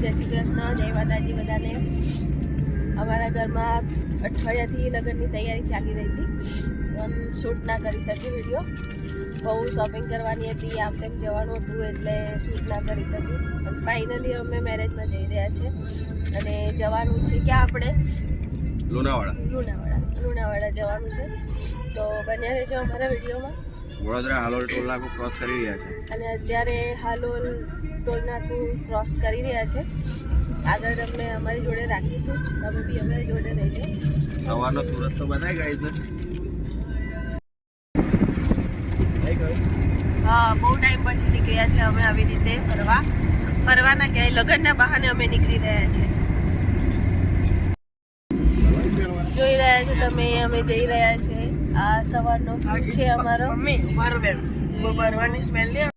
જય શ્રી કૃષ્ણ, જય માતાજી બધાને. અમારા ઘરમાં અઠવાડિયાથી લગ્નની તૈયારી ચાલી રહી હતી. આમ શૂટ ના કરી શકી વિડીયો. બહુ શોપિંગ કરવાની હતી, આમ તેમ જવાનું હતું એટલે શૂટ ના કરી શકી. પણ ફાઇનલી અમે મેરેજમાં જઈ રહ્યા છીએ અને જવાનું છે કે આપણે લુણાવાડા જવાનું છે. તો બન્યા રહેજો અમારા વિડીયોમાં. વડોદરા હાલોલ ટોલ નાકું ક્રોસ કરી રહ્યા છે અને અત્યારે હાલોલ ટોલ નાકું ક્રોસ કરી રહ્યા છે. આગળ અમને અમારી જોડે રાખીશું, તમે બી અમારી જોડે રહેજો. સવારનો સુરત તો બધાય ગાય છે. હા, બહુ ટાઈમ પછી નીકળ્યા છે અમે આવી રીતે ફરવાના ક્યાંય લગ્નના બહાને અમે નીકળી રહ્યા છે. જોઈ રહ્યા છો તમે, અમે જઈ રહ્યા છે. આ સવારનો વ્યૂ છે અમારો. મમ્મી બરવાની સ્મેલ નહીં